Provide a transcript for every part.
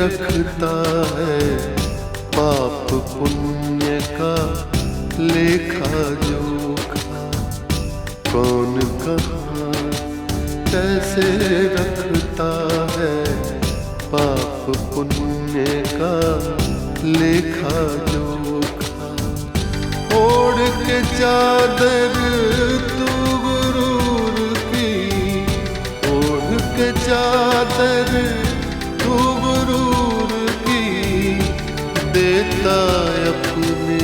रखता है पाप पुण्य का लेखा जोखा। कौन कहाँ कैसे रखता है पाप पुण्य का लेखा जोखा। ओढ़ के चादर तू गुरूर की, ओढ़ के चादर तू गुरूर की, देता अपने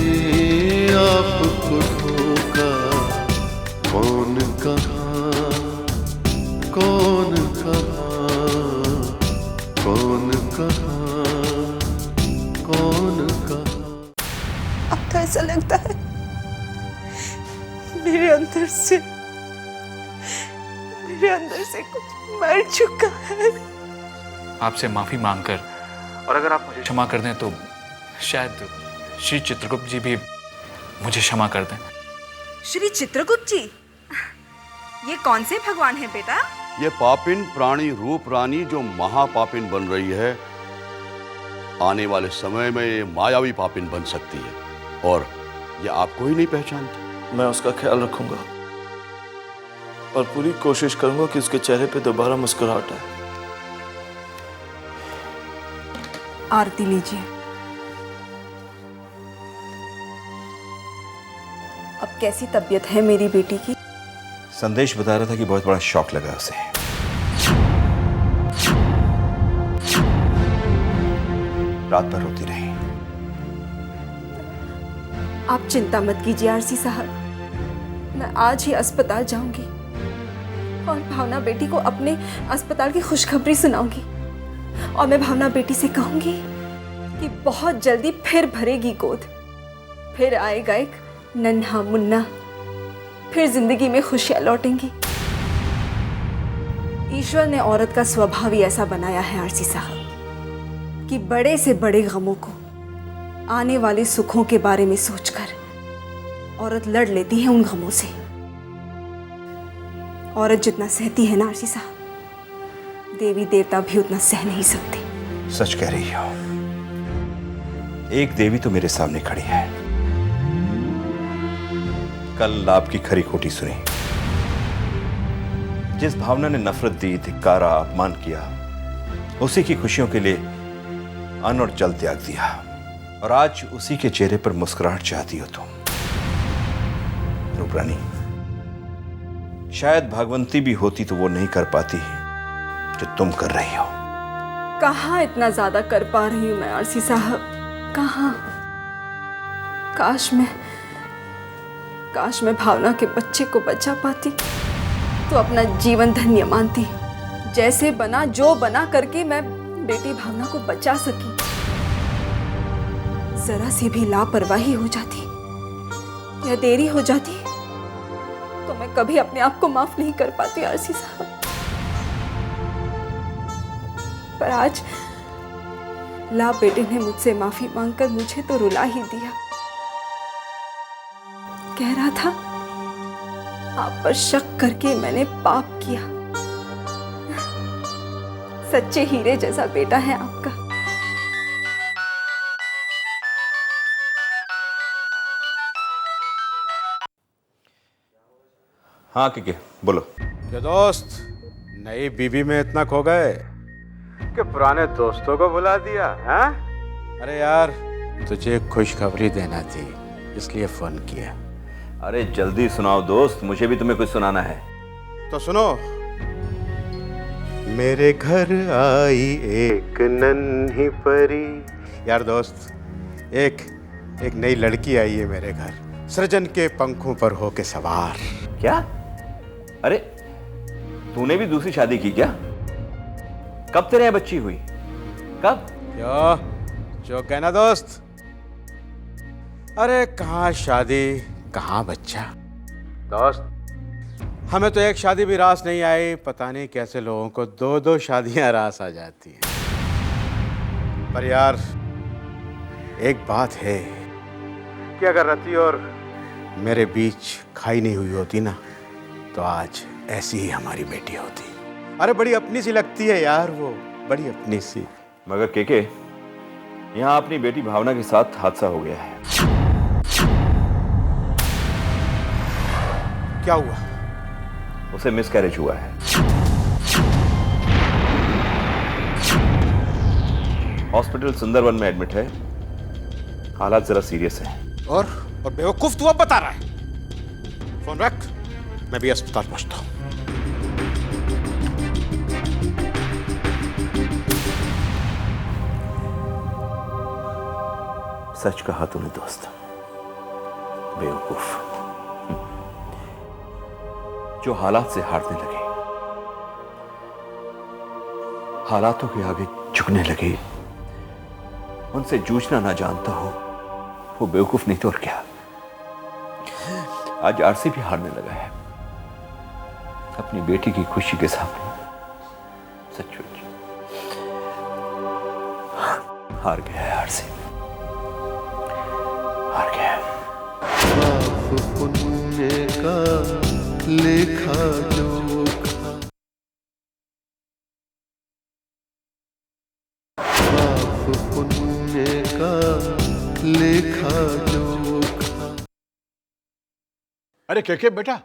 आप को धोखा। कौन कहाँ कौन कहाँ कौन कहाँ कौन कहाँ। अब तो ऐसा लगता है मेरे अंदर से कुछ मर चुका है। आपसे माफी मांगकर, और अगर आप मुझे क्षमा कर दें तो शायद श्री चित्रगुप्त जी भी मुझे क्षमा कर दें। श्री चित्रगुप्त जी, ये कौन से भगवान हैं बेटा? ये पापिन प्राणी रूप रानी जो महापापिन बन रही है, आने वाले समय में ये मायावी पापिन बन सकती है, और ये आपको ही नहीं पहचानती। मैं उसका ख्याल रखूंगा और पूरी कोशिश करूंगा कि उसके चेहरे पे दोबारा मुस्कुराहट आए। आरती लीजिए। अब कैसी तबीयत है मेरी बेटी की? संदेश बता रहा था कि बहुत बड़ा शॉक लगा उसे। रात भर रोती रही। आप चिंता मत कीजिए आरसी साहब, मैं आज ही अस्पताल जाऊंगी और भावना बेटी को अपने अस्पताल की खुशखबरी सुनाऊंगी। और मैं भावना बेटी से कहूंगी कि बहुत जल्दी फिर भरेगी गोद, फिर आएगा एक नन्हा मुन्ना, फिर जिंदगी में खुशियां लौटेंगी। ईश्वर ने औरत का स्वभाव ही ऐसा बनाया है आरसी साहब कि बड़े से बड़े गमों को आने वाले सुखों के बारे में सोचकर औरत लड़ लेती है उन गमों से। औरत जितना सहती है ना आरसी साहब, देवी देवता भी उतना सह नहीं सकते। सच कह रही हो। एक देवी तो मेरे सामने खड़ी है। कल आपकी खरी खोटी सुनी। जिस भावना ने नफरत दी, धिक्कारा, अपमान किया, उसी की खुशियों के लिए अन्न और जल त्याग दिया, और आज उसी के चेहरे पर मुस्कुराहट चाहती हो तुम। रूपरानी, शायद भागवंती भी होती तो वो नहीं कर पाती जो तुम कर रही हो। कहाँ इतना ज्यादा कर पा रही हूं मैं आरसी साहब, कहाँ? काश मैं भावना के बच्चे को बचा पाती तो अपना जीवन धन्य मानती। जैसे बना जो बना करके मैं बेटी भावना को बचा सकी। जरा सी भी लापरवाही हो जाती या देरी हो जाती तो मैं कभी अपने आप को माफ नहीं कर पाती आरसी साहब। पर आज ला बेटे ने मुझसे माफी मांगकर मुझे तो रुला ही दिया। कह रहा था आप पर शक करके मैंने पाप किया। सच्चे हीरे जैसा बेटा है आपका। हाँ के बोलो। क्या दोस्त, नई बीबी में इतना खो गए कि पुराने दोस्तों को भुला दिया? हाँ? अरे यार, तुझे खुशखबरी देना थी इसलिए फोन किया। अरे जल्दी सुनाओ दोस्त, मुझे भी तुम्हें कुछ सुनाना है। तो सुनो। मेरे घर आई एक नन्ही परी। यार दोस्त, एक नई लड़की आई है मेरे घर, सृजन के पंखों पर होके सवार। क्या? अरे तूने भी दूसरी शादी की क्या? कब तेरे यहाँ बच्ची हुई? कब? क्यों? जो कहना दोस्त। अरे कहाँ शादी, कहाँ बच्चा। दोस्त, हमें तो एक शादी भी रास नहीं आई। पता नहीं कैसे लोगों को दो दो शादियां रास आ जाती हैं। पर यार एक बात है कि अगर रति और मेरे बीच खाई नहीं हुई होती ना, तो आज ऐसी ही हमारी बेटी होती। अरे बड़ी अपनी सी लगती है यार, वो बड़ी अपनी सी। मगर केके, यहाँ अपनी बेटी भावना के साथ हादसा हो गया है। क्या हुआ? उसे मिसकैरेज हुआ है। हॉस्पिटल सुंदरवन में एडमिट है। हालात जरा सीरियस है। और बेवकूफ तू अब बता रहा है? फोन रख, मैं भी अस्पताल पहुंचता हूं। सच कहा तूने दोस्त, बेवकूफ। जो हालात से हारने लगे, हालातों के आगे झुकने लगे, उनसे जूझना ना जानता हो, वो बेवकूफ नहीं तो और क्या। आज आरसी भी हारने लगा है अपनी बेटी की खुशी के सामने। सचमुच हार गया है आरसी, हार गया है। पाप पुण्य का लेखा जोखा, पाप पुण्य का लेखा जोखा। अरे के बेटा,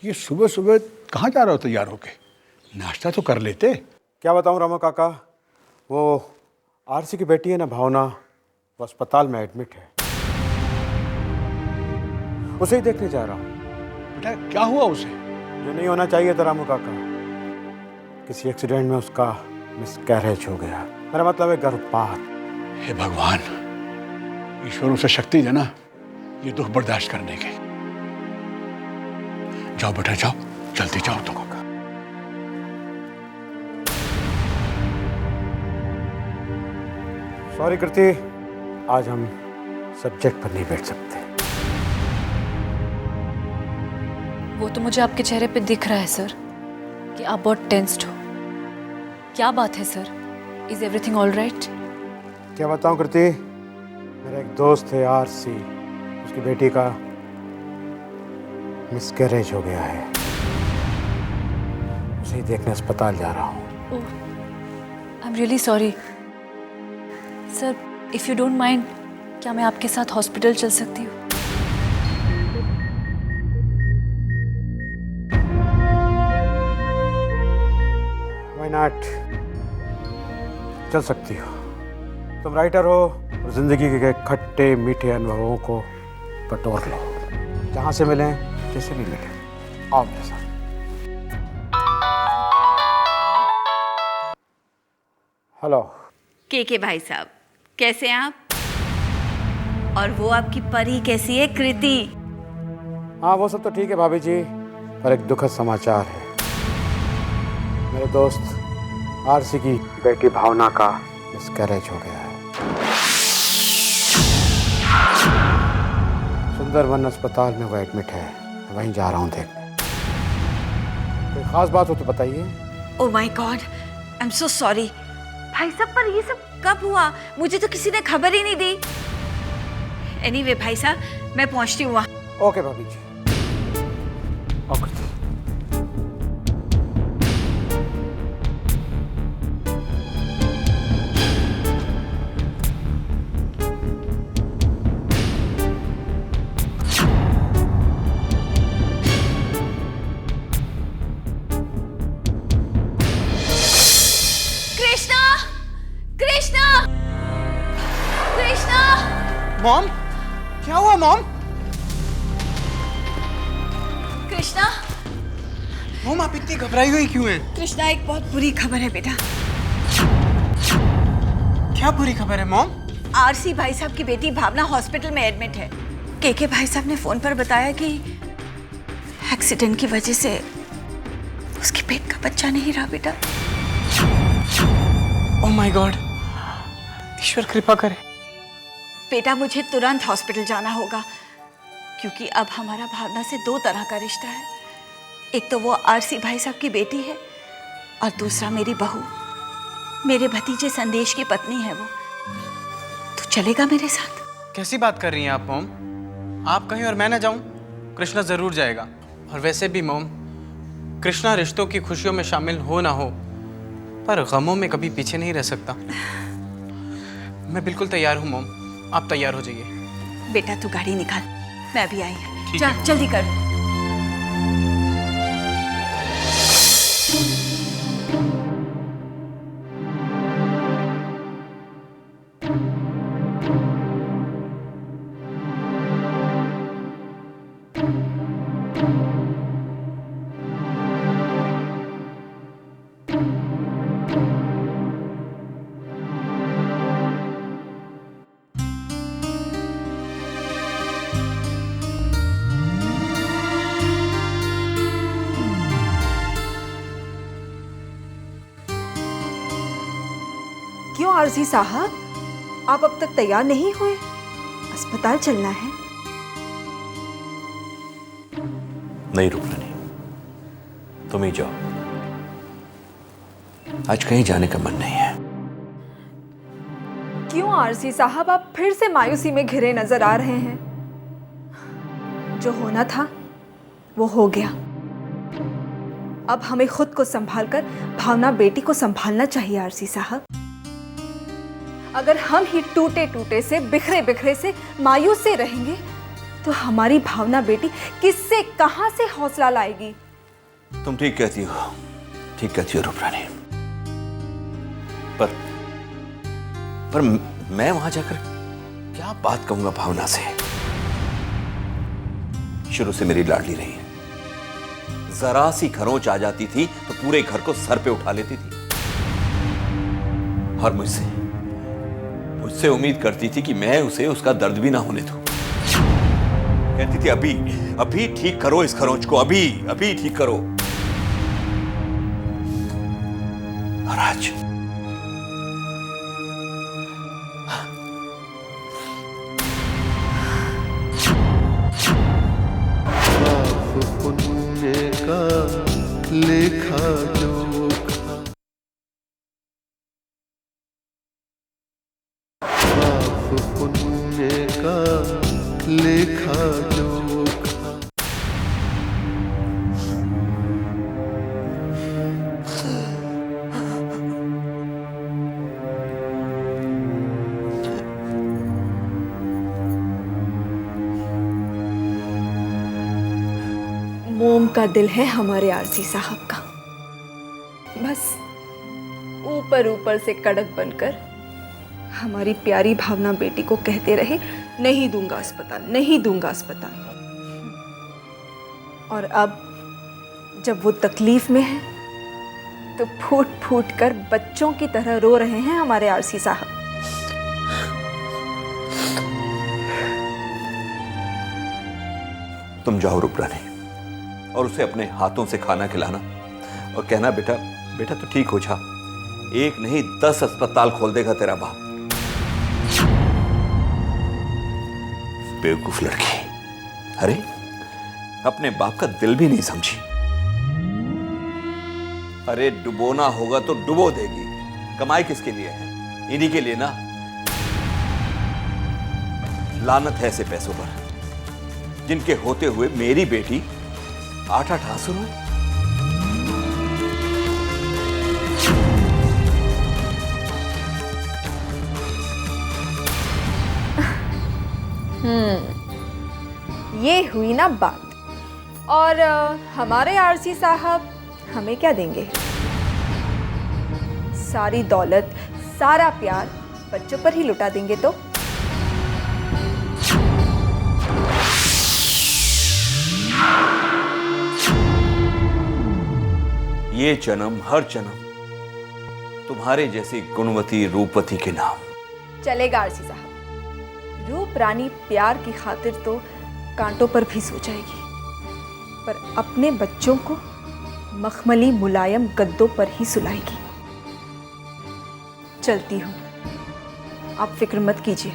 ये सुबह सुबह कहाँ जा रहे हो तैयार होके? नाश्ता तो कर लेते। क्या बताऊं रामा काका, वो आरसी की बेटी है ना भावना, वो अस्पताल में एडमिट है। उसे ही देखने जा रहा हूँ। बेटा क्या हुआ उसे? जो नहीं होना चाहिए था रामू काका, किसी एक्सीडेंट में उसका मिसकैरेज हो गया। मेरा मतलब है गर्भपात। हे भगवान, ईश्वर उसे शक्ति देना ये दुख बर्दाश्त करने के। जाओ बेटा जाओ, जल्दी जाओ। तो काका सॉरी कृति, आज हम सब्जेक्ट पर नहीं बैठ सकते। वो तो मुझे आपके चेहरे पे दिख रहा है सर कि आप बहुत टेंस्ड हो। क्या बात है sir? Is everything all right? क्या बताऊं कृति, मेरा एक दोस्त है आरसी, उसकी बेटी का मिसकैरेज हो गया है। उसे ही देखने अस्पताल जा रहा हूँ। Oh, I am really sorry sir. If you don't mind, क्या मैं आपके साथ हॉस्पिटल चल सकती हूँ? Why not? चल सकती हो। तुम राइटर हो और जिंदगी के खट्टे मीठे अनुभवों को बटोर लो। जहाँ से मिलें, जैसे भी मिलें, आओ मेरे साथ। हेलो के भाई साहब, कैसे हैं आप? और वो आपकी परी कैसी है कृति? हाँ वो सब तो ठीक है भाभी जी, पर एक दुखद समाचार है। मेरे दोस्त आरसी की बेटी भावना का मिसकैरेज हो गया है। सुंदरवन अस्पताल में वो एडमिट है, मैं वहीं जा रहा हूँ देखने। कोई खास बात हो तो बताइए। ओह my God, I am so sorry भाई साहब, पर ये सब कब हुआ? मुझे तो किसी ने खबर ही नहीं दी। एनीवे भाई साहब, मैं पहुंचती हूँ वहाँ। ओके भाभी जी। ओके। कृष्णा, कृष्णा, कृष्णा! मॉम, क्या हुआ मॉम? कृष्णा, मॉम आप इतनी घबराई हुई क्यों हैं? कृष्णा एक बहुत बुरी खबर है बेटा। क्या बुरी खबर है मॉम? आरसी भाई साहब की बेटी भावना हॉस्पिटल में एडमिट है। के भाई साहब ने फोन पर बताया कि एक्सीडेंट की वजह से उसके पेट का बच्चा नहीं रहा बेटा। ओह माय गॉड, ईश्वर कृपा करे। बेटा मुझे तुरंत हॉस्पिटल जाना होगा, क्योंकि अब हमारा भावना से दो तरह का रिश्ता है। एक तो वो आरसी भाई साहब की बेटी है और दूसरा मेरी बहू, मेरे भतीजे संदेश की पत्नी है वो। तू चलेगा मेरे साथ? कैसी बात कर रही हैं आप मॉम? आप कहीं और मैं ना जाऊं? कृष्णा जरूर जाएगा। और वैसे भी मॉम, कृष्णा रिश्तों की खुशियों में शामिल हो ना हो, पर गमों में कभी पीछे नहीं रह सकता। मैं बिल्कुल तैयार हूँ मॉम, आप तैयार हो जाइए। बेटा तू गाड़ी निकाल, मैं भी आई। ठीक जा है। जल्दी कर। क्यों आरसी साहब, आप अब तक तैयार नहीं हुए? अस्पताल चलना है। नहीं रूपरानी, तुम ही जाओ, आज कहीं जाने का मन नहीं है। क्यों आरसी साहब, आप फिर से मायूसी में घिरे नजर आ रहे हैं? जो होना था वो हो गया। अब हमें खुद को संभालकर भावना बेटी को संभालना चाहिए आरसी साहब। अगर हम ही टूटे टूटे से, बिखरे बिखरे से, मायूस से रहेंगे तो हमारी भावना बेटी किससे, कहां से हौसला लाएगी? तुम ठीक कहती हो, ठीक कहती हो रूपरानी। पर मैं वहां जाकर क्या बात कहूंगा भावना से? शुरू से मेरी लाडली रही है। जरा सी खरोंच आ जाती थी तो पूरे घर को सर पे उठा लेती थी और मुझसे उम्मीद करती थी कि मैं उसे उसका दर्द भी ना होने दूं। कहती थी अभी ठीक करो इस खरोंच को, अभी ठीक करो। और आज पाप पुण्य का लेखा जोखा, पाप पुण्य का लेखा जोखा। मोम का दिल है हमारे आरसी साहब का। बस ऊपर ऊपर से कड़क बनकर हमारी प्यारी भावना बेटी को कहते रहे, नहीं दूंगा अस्पताल, नहीं दूंगा अस्पताल। और अब जब वो तकलीफ में है तो फूट फूट कर बच्चों की तरह रो रहे हैं हमारे आरसी साहब। तुम जाओ रूपरानी और उसे अपने हाथों से खाना खिलाना और कहना बेटा तो ठीक हो जा, एक नहीं 10 अस्पताल खोल देगा तेरा बाप। बेवकूफ लड़की, अरे अपने बाप का दिल भी नहीं समझी। अरे डुबोना होगा तो डुबो देगी, कमाई किसके लिए है? इन्हीं के लिए ना। लानत है ऐसे पैसों पर जिनके होते हुए मेरी बेटी 8-8 आंसू रोए। ये हुई ना बात। और हमारे आरसी साहब हमें क्या देंगे? सारी दौलत, सारा प्यार बच्चों पर ही लुटा देंगे तो? ये जन्म हर जन्म तुम्हारे जैसी गुणवती रूपवती के नाम। चलेगा आरसी साहब, रूप रानी प्यार की खातिर तो कांटों पर भी सो जाएगी, पर अपने बच्चों को मखमली मुलायम गद्दों पर ही सुलाएगी। चलती हूँ, आप फिक्र मत कीजिए।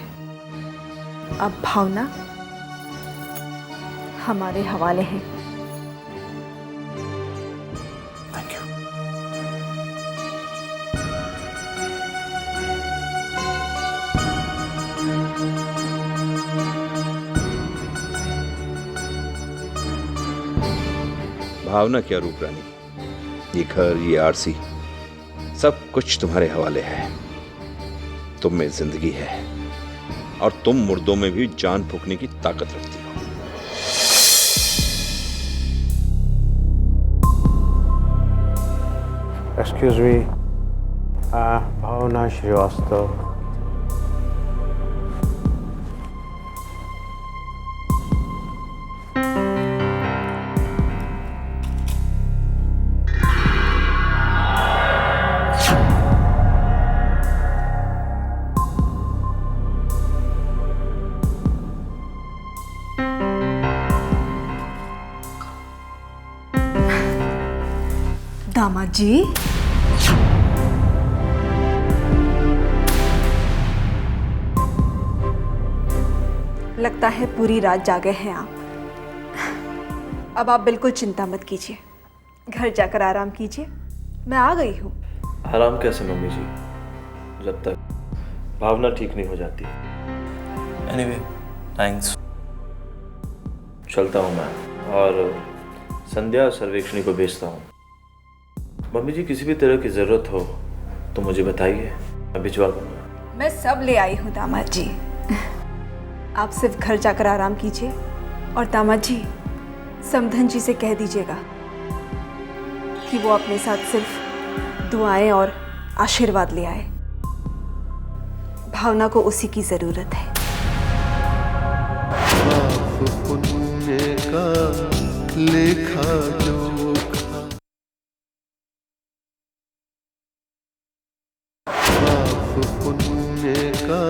अब भावना हमारे हवाले है। Thank you. भावना क्या रूपरानी, ये घर, ये आरसी सब कुछ तुम्हारे हवाले है। तुम में जिंदगी है और तुम मुर्दों में भी जान फूंकने की ताकत रखती हो। एक्सक्यूज मी, भावना श्रीवास्तव। दामाद जी, लगता है पूरी रात जागे हैं आप। अब आप बिल्कुल चिंता मत कीजिए, घर जाकर आराम कीजिए। मैं आ गई हूँ। आराम कैसे मम्मी जी, जब तक भावना ठीक नहीं हो जाती। Anyway, thanks. चलता हूँ मैं और संध्या सर्वेक्षणी को भेजता हूँ। मम्मी जी, किसी भी तरह की ज़रूरत हो तो मुझे बताइए, मैं भिजवा दूँगा। मैं सब ले आई हूँ दामाद जी। आप सिर्फ घर जाकर आराम कीजिए। और दामाद जी, समधन जी से कह दीजिएगा कि वो अपने साथ सिर्फ दुआएं और आशीर्वाद ले आए। भावना को उसी की ज़रूरत है। पाप पुण्य का लेखा जोखा, पाप पुण्य का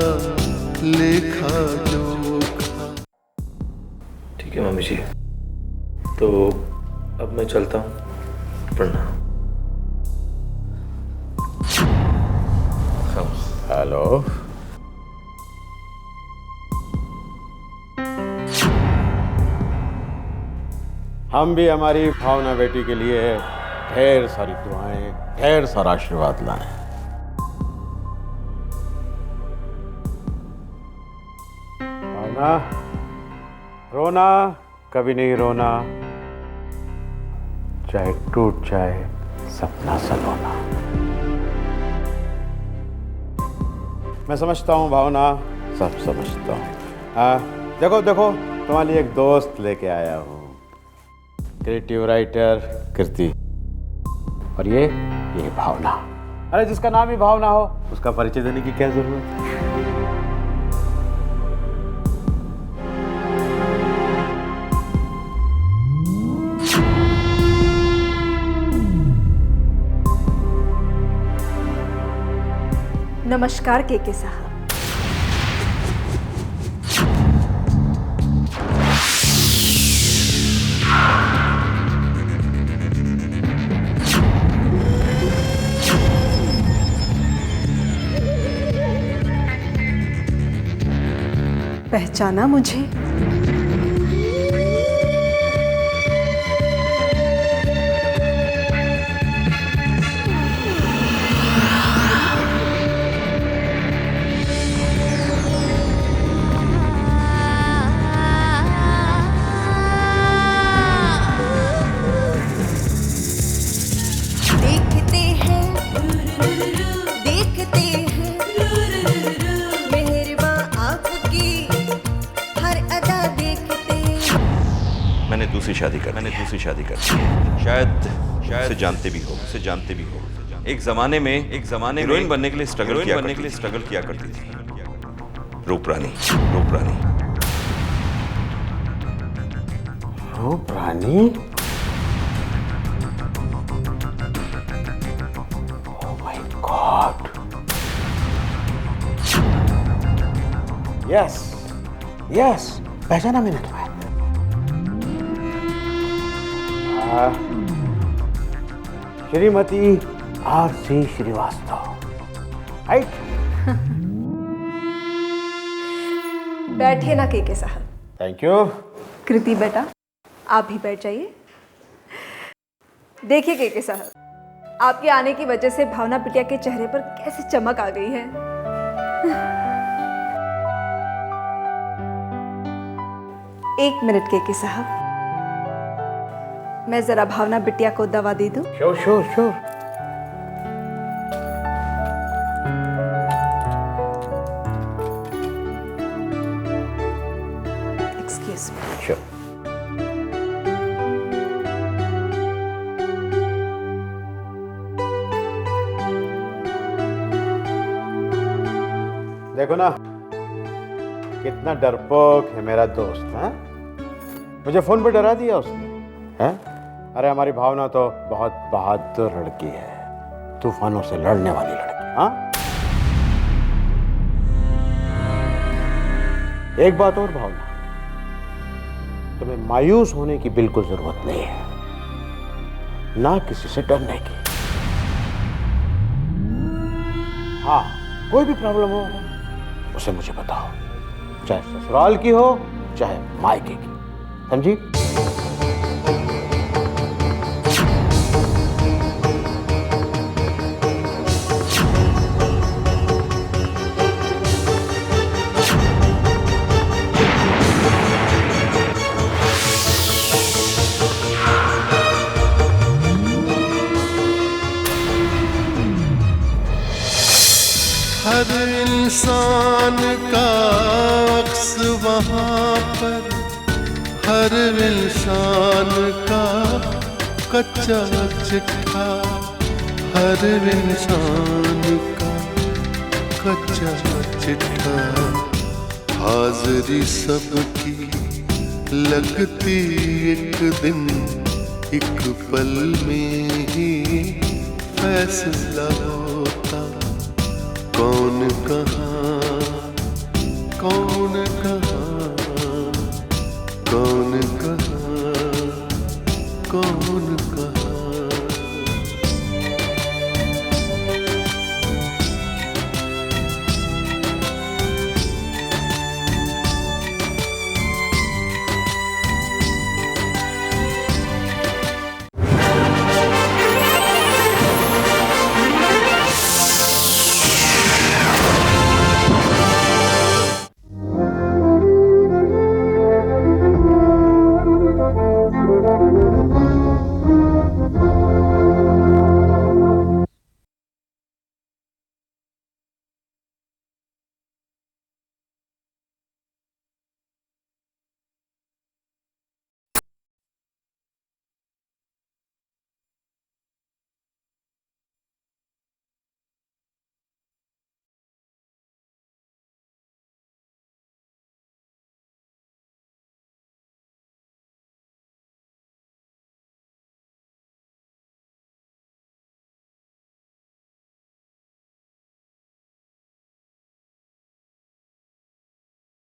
लेखा जोखा। ठीक है मम्मी जी, तो अब मैं चलता हूँ। प्रणाम। हेलो। हम भी हमारी भावना बेटी के लिए ढेर सारी दुआएं, ढेर सारा आशीर्वाद लाए। भावना, रोना कभी नहीं रोना, चाहे टूट जाए सपना सलोना। मैं समझता हूँ भावना, सब समझता हूँ। देखो देखो, तुम्हारे लिए एक दोस्त लेके आया हूँ, क्रिएटिव राइटर कृति। और ये भावना। अरे जिसका नाम ही भावना हो उसका परिचय देने की क्या जरूरत है। नमस्कार केके साहब। पहचाना मुझे? मैंने दूसरी शादी कर दी। शायद उसे जानते भी हो। एक जमाने में हीरोइन बनने के लिए स्ट्रगल किया करती थी। Roop Rani. Oh my god. Yes, पहचाना मैंने तुम्हें। Shrimati RC Srivastava, right? बैठिए ना केके साहब। Thank you. कृति बेटा, आप भी बैठ जाइए। देखिए केके साहब, आपके आने की वजह से भावना बिटिया के चेहरे पर कैसी चमक आ गई है। एक मिनट केके साहब, मैं जरा भावना बिटिया को दवा दे दूं? श्योर। Excuse me. श्योर। देखो ना कितना डरपोक है मेरा दोस्त। है मुझे फोन पे डरा दिया उसने। हैं? अरे हमारी भावना तो बहुत बहादुर लड़की है, तूफानों से लड़ने वाली लड़की। हाँ, एक बात और भावना, तुम्हें मायूस होने की बिल्कुल जरूरत नहीं है, ना किसी से डरने की। हाँ, कोई भी प्रॉब्लम हो उसे मुझे बताओ, चाहे ससुराल की हो चाहे मायके की, समझी? हर इंसान का अक्स वहाँ पर, हर इंसान का कच्चा चिट्ठा, हर इंसान का कच्चा चिट्ठा। हाज़िरी सबकी लगती एक दिन, एक पल में ही फैसला होता। कौन कहाँ, कौन कहाँ, कौन कहाँ, कौन